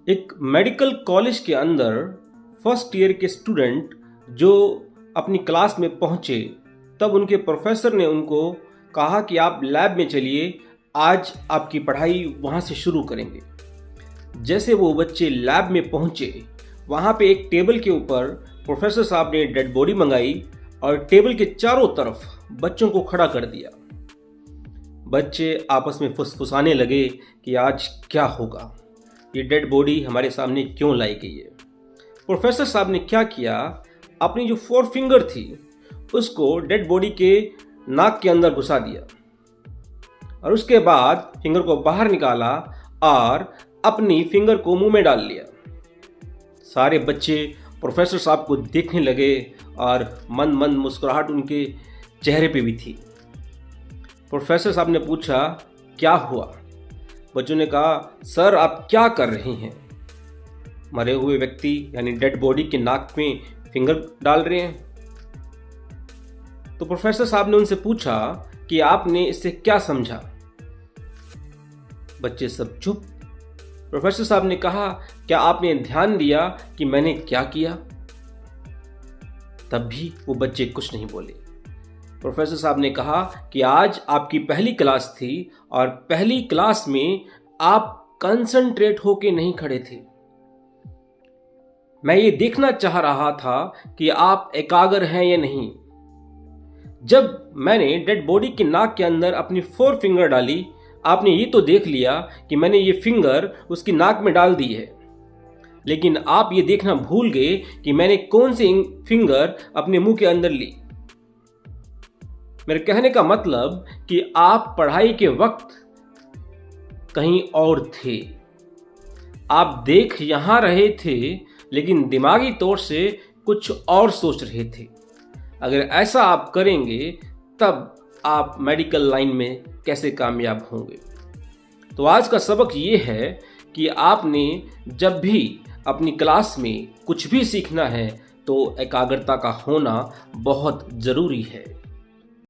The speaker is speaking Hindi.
एक मेडिकल कॉलेज के अंदर फर्स्ट ईयर के स्टूडेंट जो अपनी क्लास में पहुंचे, तब उनके प्रोफेसर ने उनको कहा कि आप लैब में चलिए, आज आपकी पढ़ाई वहां से शुरू करेंगे। जैसे वो बच्चे लैब में पहुंचे, वहां पे एक टेबल के ऊपर प्रोफेसर साहब ने डेड बॉडी मंगाई और टेबल के चारों तरफ बच्चों को खड़ा कर दिया। बच्चे आपस में फुसफुसाने लगे कि आज क्या होगा, ये डेड बॉडी हमारे सामने क्यों लाई गई है। प्रोफेसर साहब ने क्या किया, अपनी जो 4 फिंगर थी उसको डेड बॉडी के नाक के अंदर घुसा दिया और उसके बाद फिंगर को बाहर निकाला और अपनी फिंगर को मुंह में डाल लिया। सारे बच्चे प्रोफेसर साहब को देखने लगे और मन मन मुस्कुराहट उनके चेहरे पे भी थी। प्रोफेसर साहब ने पूछा, क्या हुआ? बच्चों ने कहा, सर आप क्या कर रहे हैं? मरे हुए व्यक्ति यानी डेड बॉडी के नाक में फिंगर डाल रहे हैं। तो प्रोफेसर साहब ने उनसे पूछा कि आपने इससे क्या समझा? बच्चे सब चुप। प्रोफेसर साहब ने कहा, क्या आपने ध्यान दिया कि मैंने क्या किया? तब भी वो बच्चे कुछ नहीं बोले। प्रोफेसर साहब ने कहा कि आज आपकी पहली क्लास थी और पहली क्लास में आप कंसंट्रेट होके नहीं खड़े थे। मैं ये देखना चाह रहा था कि आप एकाग्र हैं या नहीं। जब मैंने डेड बॉडी के नाक के अंदर अपनी 4 फिंगर डाली, आपने ये तो देख लिया कि मैंने ये फिंगर उसकी नाक में डाल दी है, लेकिन आप ये देखना भूल गए कि मैंने कौन सी फिंगर अपने मुंह के अंदर ली। मेरे कहने का मतलब कि आप पढ़ाई के वक्त कहीं और थे। आप देख यहां रहे थे, लेकिन दिमागी तौर से कुछ और सोच रहे थे। अगर ऐसा आप करेंगे तब आप मेडिकल लाइन में कैसे कामयाब होंगे। तो आज का सबक ये है कि आपने जब भी अपनी क्लास में कुछ भी सीखना है तो एकाग्रता का होना बहुत जरूरी है।